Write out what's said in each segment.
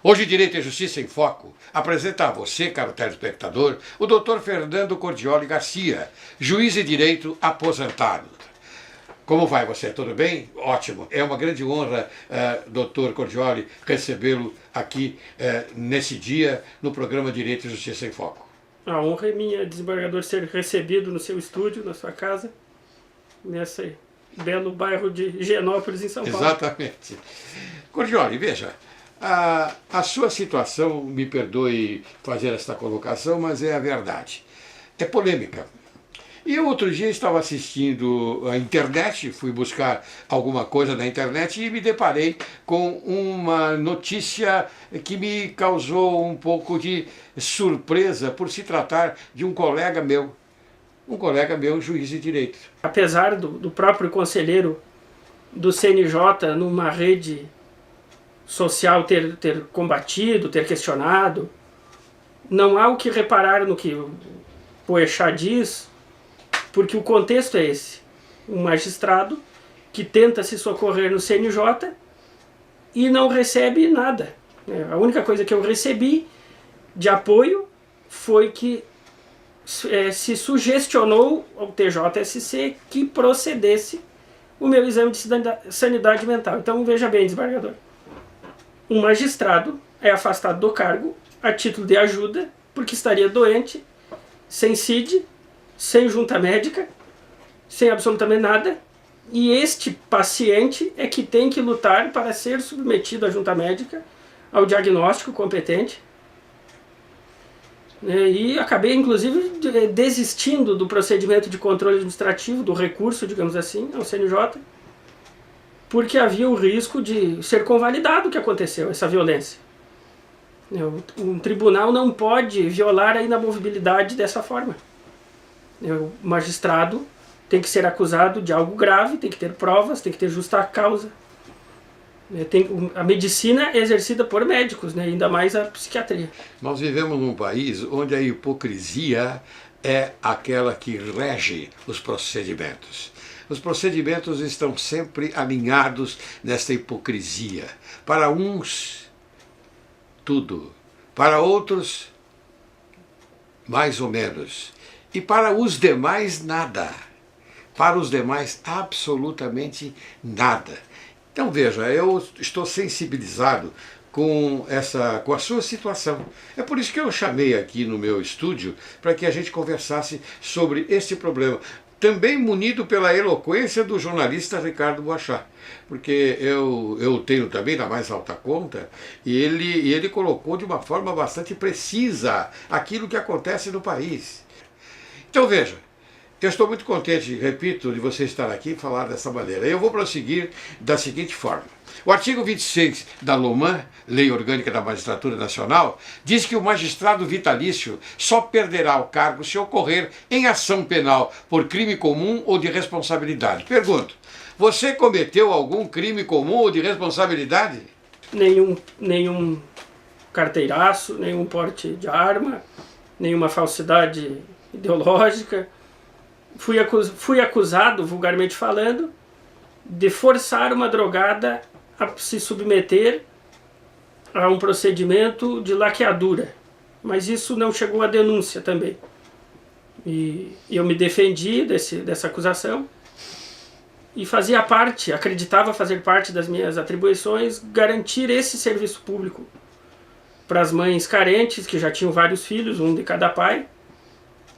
Hoje, Direito e Justiça em Foco apresenta a você, caro telespectador, o Dr. Fernando Cordioli Garcia, juiz de direito aposentado. Como vai você? Tudo bem? Ótimo. É uma grande honra, Dr. Cordioli, recebê-lo aqui nesse dia no programa Direito e Justiça em Foco. A honra é minha, desembargador, ser recebido no seu estúdio, na sua casa, nesse belo bairro de Higienópolis, em São Paulo. Exatamente. Cordioli, veja, a sua situação, me perdoe fazer esta colocação, mas é a verdade. É polêmica. E eu outro dia estava assistindo a internet, fui buscar alguma coisa na internet e me deparei com uma notícia que me causou um pouco de surpresa por se tratar de um colega meu juiz de direito. Apesar do próprio conselheiro do CNJ numa rede social ter combatido, ter questionado, não há o que reparar no que o Poechat diz, porque o contexto é esse. Um magistrado que tenta se socorrer no CNJ e não recebe nada. A única coisa que eu recebi de apoio foi que se sugestionou ao TJSC que procedesse o meu exame de sanidade mental. Então veja bem, desembargador. Um magistrado é afastado do cargo a título de ajuda porque estaria doente, sem CID, sem junta médica, sem absolutamente nada, e este paciente é que tem que lutar para ser submetido à junta médica, ao diagnóstico competente. E acabei, inclusive, desistindo do procedimento de controle administrativo, do recurso, digamos assim, ao CNJ, porque havia o risco de ser convalidado o que aconteceu, essa violência. Um tribunal não pode violar a inamovibilidade dessa forma. O magistrado tem que ser acusado de algo grave, tem que ter provas, tem que ter justa causa. A medicina é exercida por médicos, ainda mais a psiquiatria. Nós vivemos num país onde a hipocrisia é aquela que rege os procedimentos. Os procedimentos estão sempre alinhados nesta hipocrisia. Para uns, tudo. Para outros, mais ou menos. E para os demais, nada. Para os demais, absolutamente nada. Então veja, eu estou sensibilizado com a sua situação. É por isso que eu chamei aqui no meu estúdio para que a gente conversasse sobre este problema. Também munido pela eloquência do jornalista Ricardo Boechat, porque eu tenho também na mais alta conta, e ele colocou de uma forma bastante precisa aquilo que acontece no país. Então veja, eu estou muito contente, repito, de você estar aqui e falar dessa maneira. Eu vou prosseguir da seguinte forma. O artigo 26 da LOMAN, Lei Orgânica da Magistratura Nacional, diz que o magistrado vitalício só perderá o cargo se ocorrer em ação penal por crime comum ou de responsabilidade. Pergunto, você cometeu algum crime comum ou de responsabilidade? Nenhum carteiraço, nenhum porte de arma, nenhuma falsidade ideológica. Fui acusado, vulgarmente falando, de forçar uma drogada a se submeter a um procedimento de laqueadura. Mas isso não chegou à denúncia também. E eu me defendi dessa acusação e acreditava fazer parte das minhas atribuições, garantir esse serviço público para as mães carentes, que já tinham vários filhos, um de cada pai.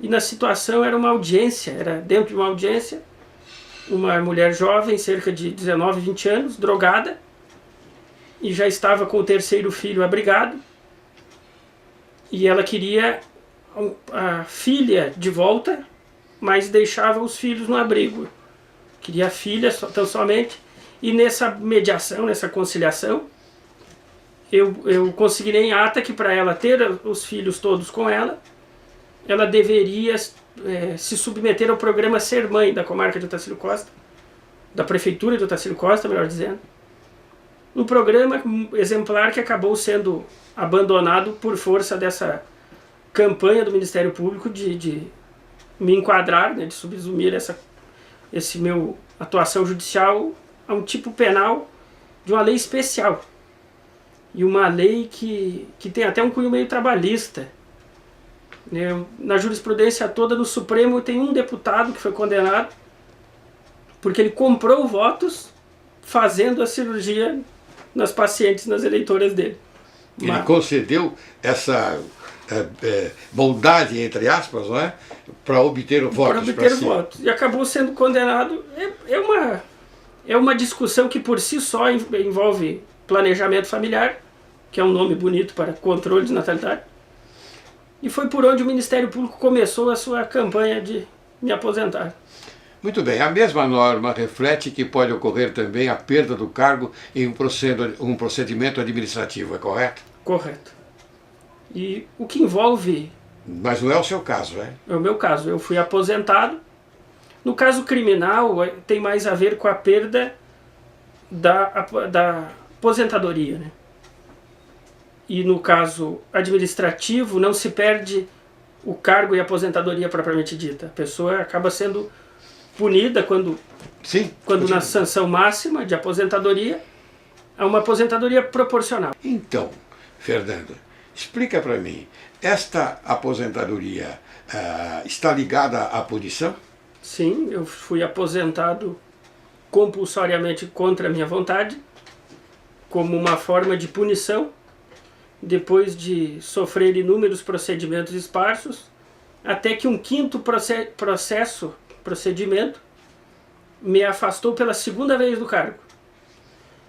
E na situação era dentro de uma audiência, uma mulher jovem, cerca de 19, 20 anos, drogada, e já estava com o terceiro filho abrigado, e ela queria a filha de volta, mas deixava os filhos no abrigo. Queria a filha tão somente, e nessa mediação, nessa conciliação, eu consegui em ata que para ela ter os filhos todos com ela deveria se submeter ao programa Ser Mãe da comarca de Otacílio Costa, da prefeitura de Otacílio Costa, melhor dizendo. Um programa exemplar que acabou sendo abandonado por força dessa campanha do Ministério Público de me enquadrar, de subsumir esse meu atuação judicial a um tipo penal de uma lei especial. e uma lei que tem até um cunho meio trabalhista. Na jurisprudência toda, no Supremo, tem um deputado que foi condenado porque ele comprou votos fazendo a cirurgia nas pacientes, nas eleitoras dele. Ele concedeu essa bondade, entre aspas, não é? Para obter votos. Para obter votos. E acabou sendo condenado. É uma discussão que por si só envolve planejamento familiar, que é um nome bonito para controle de natalidade. E foi por onde o Ministério Público começou a sua campanha de me aposentar. Muito bem, a mesma norma reflete que pode ocorrer também a perda do cargo em um procedimento administrativo, é correto? Correto. E o que envolve... Mas não é o seu caso, é? É o meu caso, eu fui aposentado. No caso criminal, tem mais a ver com a perda da aposentadoria, né? E no caso administrativo, não se perde o cargo e a aposentadoria propriamente dita. A pessoa acaba sendo punida quando na sanção máxima de aposentadoria, há uma aposentadoria proporcional. Então, Fernando, explica para mim, esta aposentadoria está ligada à punição? Sim, eu fui aposentado compulsoriamente contra a minha vontade, como uma forma de punição, depois de sofrer inúmeros procedimentos esparsos, até que um quinto procedimento me afastou pela segunda vez do cargo.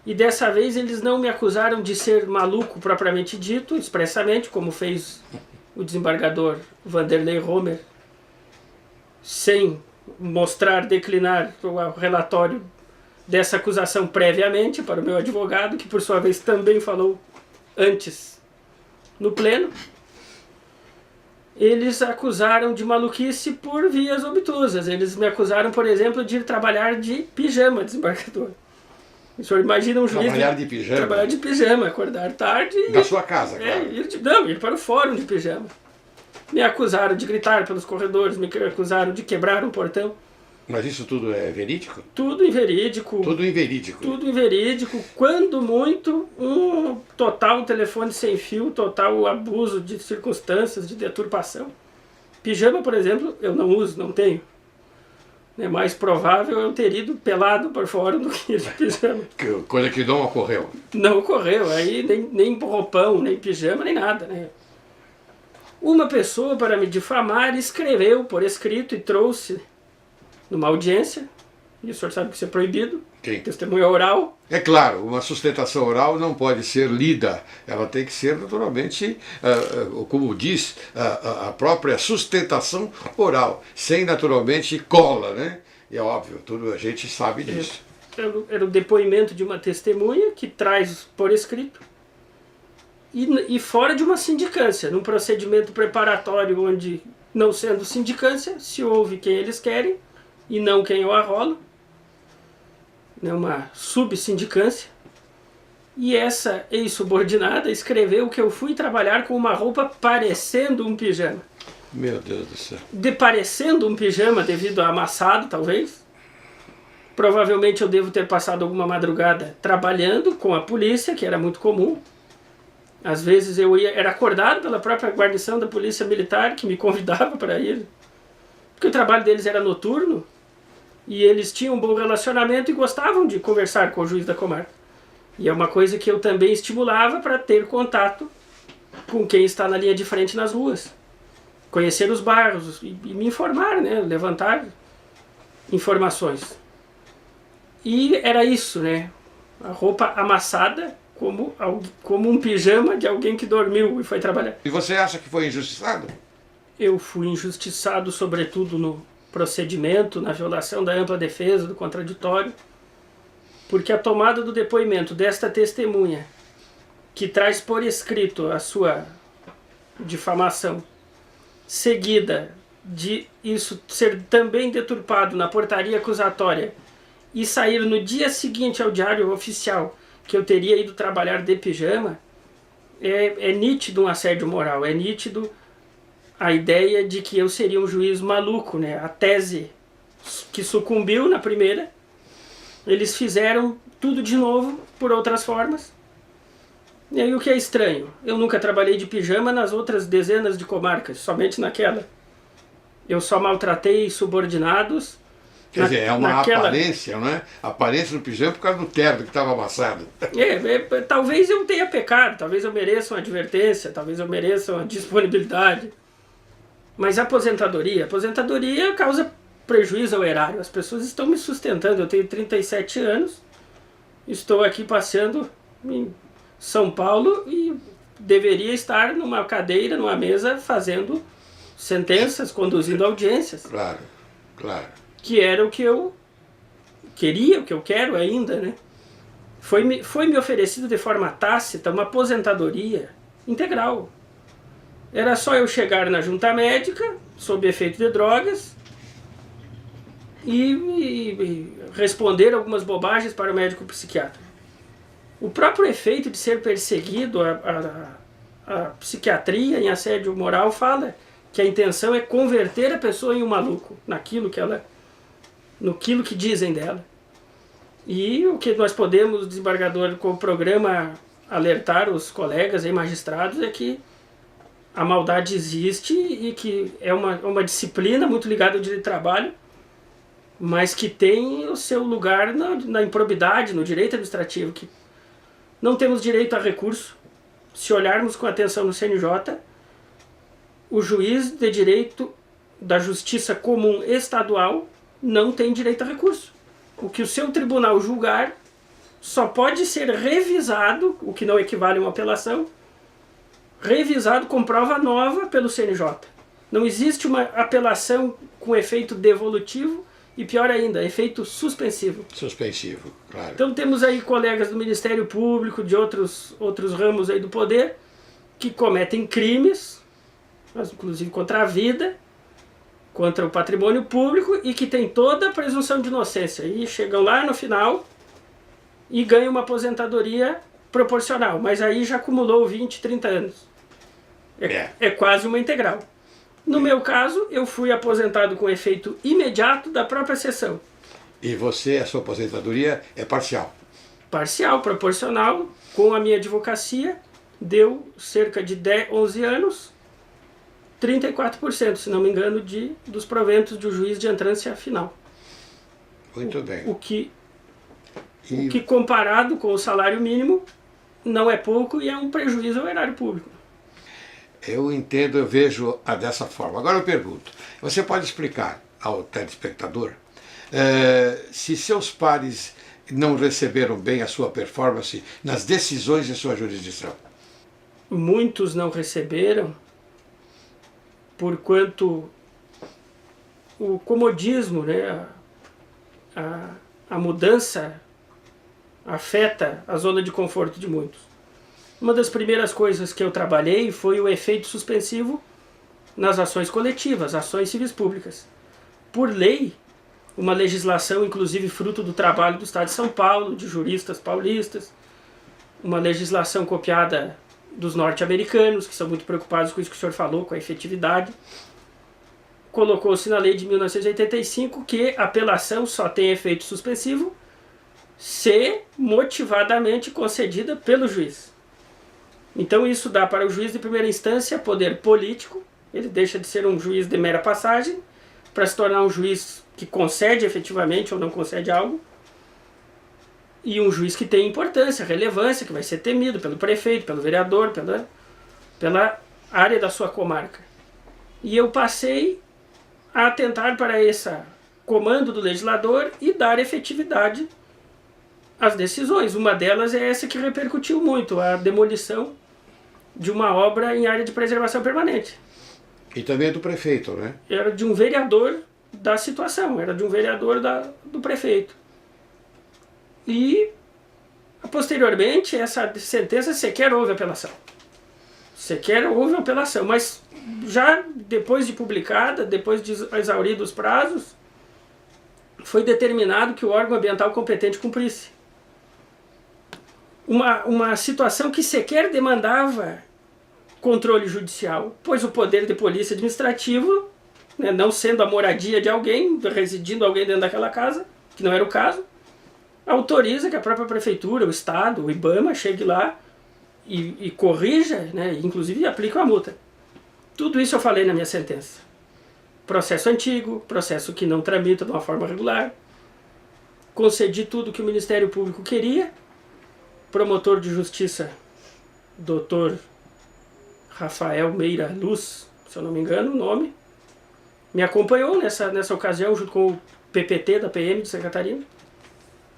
E dessa vez eles não me acusaram de ser maluco propriamente dito, expressamente, como fez o desembargador Vanderlei Romer, sem declinar o relatório dessa acusação previamente para o meu advogado, que por sua vez também falou antes no pleno. Eles acusaram de maluquice por vias obtusas. Eles me acusaram, por exemplo, de ir trabalhar de pijama, desembargador. O senhor imagina um juiz... Trabalhar de pijama? Trabalhar de pijama, acordar tarde... Na sua casa, claro. Ir para o fórum de pijama. Me acusaram de gritar pelos corredores, me acusaram de quebrar um portão. Mas isso tudo é verídico? Tudo inverídico. Tudo inverídico. Tudo inverídico. Quando muito, um total telefone sem fio, total abuso de circunstâncias, de deturpação. Pijama, por exemplo, eu não uso, não tenho. É mais provável eu ter ido pelado por fora do que de pijama. Coisa que não ocorreu. Não ocorreu. Aí nem roupão, nem pijama, nem nada, né? Uma pessoa, para me difamar, escreveu por escrito e trouxe numa audiência, e o senhor sabe que isso é proibido, Sim. Testemunha oral. É claro, uma sustentação oral não pode ser lida, ela tem que ser naturalmente, como diz a própria sustentação oral, sem naturalmente cola, né? E é óbvio, tudo a gente sabe disso. Era o depoimento de uma testemunha que traz por escrito, e fora de uma sindicância, num procedimento preparatório onde, não sendo sindicância, se ouve quem eles querem e não quem eu arrolo, né, uma subsindicância, e essa ex-subordinada escreveu que eu fui trabalhar com uma roupa parecendo um pijama. Meu Deus do céu. Parecendo um pijama devido a amassado, talvez. Provavelmente eu devo ter passado alguma madrugada trabalhando com a polícia, que era muito comum. Às vezes eu era acordado pela própria guarnição da polícia militar, que me convidava para ir. Porque o trabalho deles era noturno, e eles tinham um bom relacionamento e gostavam de conversar com o juiz da comarca. E é uma coisa que eu também estimulava para ter contato com quem está na linha de frente nas ruas. Conhecer os bairros e me informar, né? Levantar informações. E era isso, né? A roupa amassada como um pijama de alguém que dormiu e foi trabalhar. E você acha que foi injustiçado? Eu fui injustiçado, sobretudo no procedimento, na violação da ampla defesa, do contraditório, porque a tomada do depoimento desta testemunha, que traz por escrito a sua difamação, seguida de isso ser também deturpado na portaria acusatória e sair no dia seguinte ao diário oficial que eu teria ido trabalhar de pijama, é nítido um assédio moral, é nítido a ideia de que eu seria um juiz maluco, né? A tese que sucumbiu na primeira, eles fizeram tudo de novo por outras formas. E aí o que é estranho? Eu nunca trabalhei de pijama nas outras dezenas de comarcas, somente naquela. Eu só maltratei subordinados. Quer dizer, é uma aparência, não é? Aparência no pijama por causa do terno que estava amassado. Talvez eu tenha pecado, talvez eu mereça uma advertência, talvez eu mereça uma disponibilidade. Mas a aposentadoria causa prejuízo ao erário. As pessoas estão me sustentando. Eu tenho 37 anos, estou aqui passeando em São Paulo e deveria estar numa cadeira, numa mesa, fazendo sentenças, conduzindo audiências. Claro, claro. Que era o que eu queria, o que eu quero ainda, né? Foi me oferecido de forma tácita uma aposentadoria integral. Era só eu chegar na junta médica, sob efeito de drogas, e responder algumas bobagens para o médico psiquiatra. O próprio efeito de ser perseguido, a psiquiatria em assédio moral fala que a intenção é converter a pessoa em um maluco, naquilo que dizem dela. E o que nós podemos, desembargador, com o programa alertar os colegas e magistrados é que a maldade existe e que é uma disciplina muito ligada ao direito do trabalho, mas que tem o seu lugar na improbidade, no direito administrativo, que não temos direito a recurso. Se olharmos com atenção no CNJ, o juiz de direito da justiça comum estadual não tem direito a recurso. O que o seu tribunal julgar só pode ser revisado, o que não equivale a uma apelação, revisado com prova nova pelo CNJ. Não existe uma apelação com efeito devolutivo e, pior ainda, efeito suspensivo. Suspensivo, claro. Então temos aí colegas do Ministério Público, de outros ramos aí do poder, que cometem crimes, mas inclusive contra a vida, contra o patrimônio público, e que tem toda a presunção de inocência. E chegam lá no final e ganham uma aposentadoria proporcional, mas aí já acumulou 20, 30 anos. É quase uma integral. No meu caso, eu fui aposentado com efeito imediato da própria sessão. E você, a sua aposentadoria é parcial? Parcial, proporcional, com a minha advocacia, deu cerca de 11 anos, 34%, se não me engano, dos proventos do juiz de entrância final. Muito bem. O que comparado com o salário mínimo não é pouco e é um prejuízo ao erário público. Eu entendo, eu vejo dessa forma. Agora eu pergunto, você pode explicar ao telespectador se seus pares não receberam bem a sua performance nas decisões de sua jurisdição? Muitos não receberam, porquanto o comodismo, né, a mudança afeta a zona de conforto de muitos. Uma das primeiras coisas que eu trabalhei foi o efeito suspensivo nas ações coletivas, ações civis públicas. Por lei, uma legislação, inclusive fruto do trabalho do Estado de São Paulo, de juristas paulistas, uma legislação copiada dos norte-americanos, que são muito preocupados com isso que o senhor falou, com a efetividade. Colocou-se na lei de 1985 que a apelação só tem efeito suspensivo se motivadamente concedida pelo juiz. Então isso dá para o juiz de primeira instância poder político, ele deixa de ser um juiz de mera passagem, para se tornar um juiz que concede efetivamente ou não concede algo, e um juiz que tem importância, relevância, que vai ser temido pelo prefeito, pelo vereador, pela área da sua comarca. E eu passei a atentar para esse comando do legislador e dar efetividade às decisões. Uma delas é essa que repercutiu muito, a demolição de uma obra em área de preservação permanente. E também do prefeito, né? Era de um vereador da situação, era de um vereador do prefeito. E, posteriormente, essa sentença sequer houve apelação. Sequer houve apelação, mas já depois de publicada, depois de exauridos os prazos, foi determinado que o órgão ambiental competente cumprisse. Uma situação que sequer demandava controle judicial, pois o poder de polícia administrativo, né, não sendo a moradia de alguém, residindo alguém dentro daquela casa, que não era o caso, autoriza que a própria prefeitura, o Estado, o IBAMA chegue lá e corrija, né, inclusive aplique uma multa. Tudo isso eu falei na minha sentença. Processo antigo, processo que não tramita de uma forma regular. Concedi tudo que o Ministério Público queria. Promotor de Justiça, Dr. Rafael Meira Luz, se eu não me engano o nome, me acompanhou nessa ocasião junto com o PPT da PM de Santa Catarina.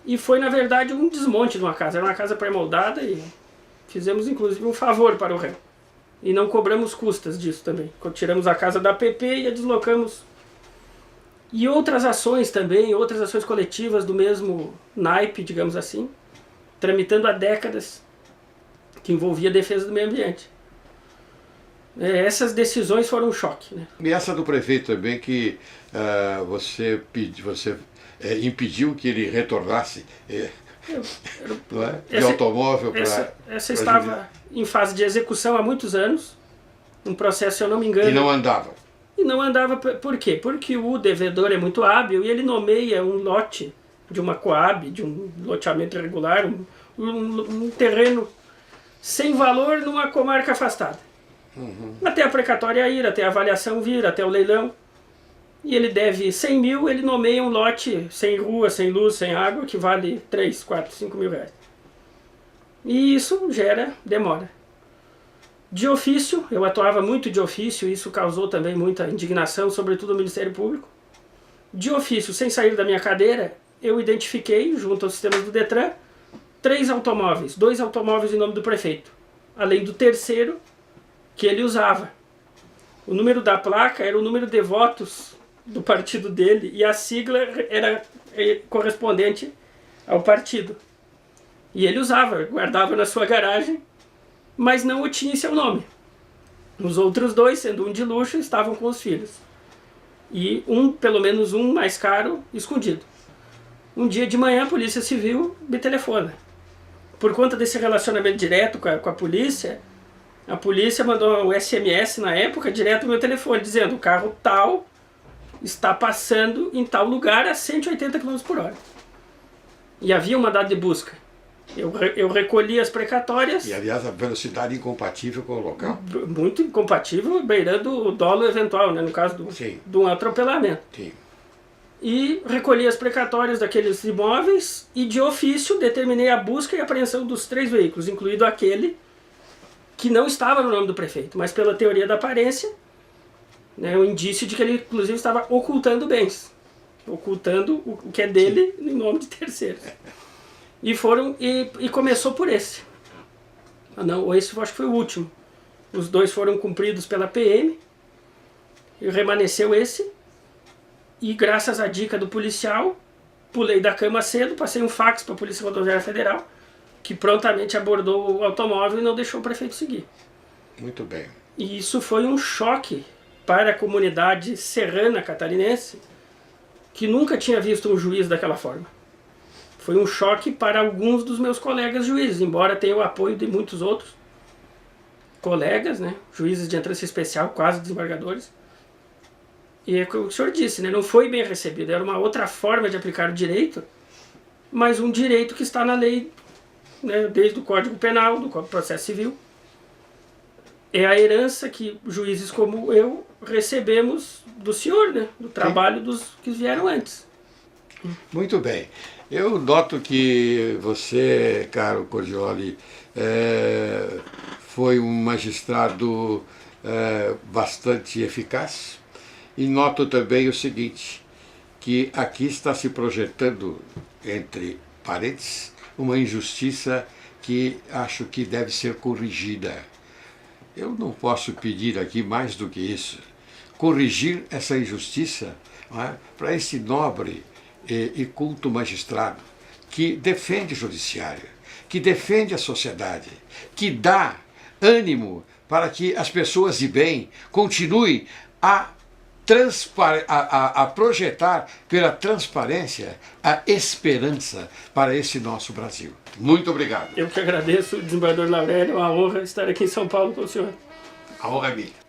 E foi, na verdade, um desmonte de uma casa. Era uma casa pré-moldada e fizemos, inclusive, um favor para o réu. E não cobramos custas disso também. Tiramos a casa da PP e a deslocamos. E outras ações também, outras ações coletivas do mesmo naipe, digamos assim, tramitando há décadas, que envolvia a defesa do meio ambiente. Essas decisões foram um choque, né? E essa do prefeito também, que você impediu que ele retornasse não é? De automóvel para... Essa estava em fase de execução há muitos anos, um processo, se eu não me engano... E não andava. E não andava, por quê? Porque o devedor é muito hábil e ele nomeia um lote de uma Coab, de um loteamento irregular, um terreno sem valor numa comarca afastada. Até a precatória ir, até a avaliação vir, até o leilão. E ele deve 100 mil, ele nomeia um lote sem rua, sem luz, sem água, que vale 3, 4, 5 mil reais. E isso gera demora. De ofício, eu atuava muito de ofício, e isso causou também muita indignação, sobretudo no Ministério Público. De ofício, sem sair da minha cadeira, eu identifiquei, junto aos sistemas do Detran, 3 automóveis, 2 automóveis em nome do prefeito, além do terceiro que ele usava. O número da placa era o número de votos do partido dele e a sigla era correspondente ao partido. E ele usava, guardava na sua garagem, mas não o tinha em seu nome. Os outros 2, sendo um de luxo, estavam com os filhos. E pelo menos um mais caro, escondido. Um dia de manhã a Polícia Civil me telefona. Por conta desse relacionamento direto com a polícia mandou um SMS na época direto no meu telefone, dizendo: o carro tal está passando em tal lugar a 180 km por hora. E havia um mandado de busca. Eu recolhi as precatórias. E, aliás, a velocidade incompatível com o local. Muito incompatível, beirando o dolo eventual, né, no caso de um atropelamento. Sim. E recolhi as precatórias daqueles imóveis e, de ofício, determinei a busca e apreensão dos 3 veículos, incluído aquele que não estava no nome do prefeito, mas pela teoria da aparência, né, o indício de que ele, inclusive, estava ocultando bens. Ocultando o que é dele em nome de terceiros. E começou por esse. Esse eu acho que foi o último. Os 2 foram cumpridos pela PM, e remanesceu esse. E graças à dica do policial, pulei da cama cedo, passei um fax para a Polícia Rodoviária Federal, que prontamente abordou o automóvel e não deixou o prefeito seguir. Muito bem. E isso foi um choque para a comunidade serrana catarinense, que nunca tinha visto um juiz daquela forma. Foi um choque para alguns dos meus colegas juízes, embora tenha o apoio de muitos outros colegas, né, juízes de entrância especial, quase desembargadores. E é o que o senhor disse, né, não foi bem recebido, era uma outra forma de aplicar o direito, mas um direito que está na lei, né, desde o Código Penal, do Processo Civil. É a herança que juízes como eu recebemos do senhor, né, do trabalho dos que vieram antes. Muito bem. Eu noto que você, caro Cordioli, foi um magistrado bastante eficaz, e noto também o seguinte, que aqui está se projetando, entre parênteses, uma injustiça que acho que deve ser corrigida. Eu não posso pedir aqui mais do que isso. Corrigir essa injustiça, não é, para esse nobre e culto magistrado que defende o judiciário, que defende a sociedade, que dá ânimo para que as pessoas de bem continuem a projetar pela transparência a esperança para esse nosso Brasil. Muito obrigado. Eu que agradeço, desembargador Laurélio, é uma honra estar aqui em São Paulo com o senhor. A honra é minha.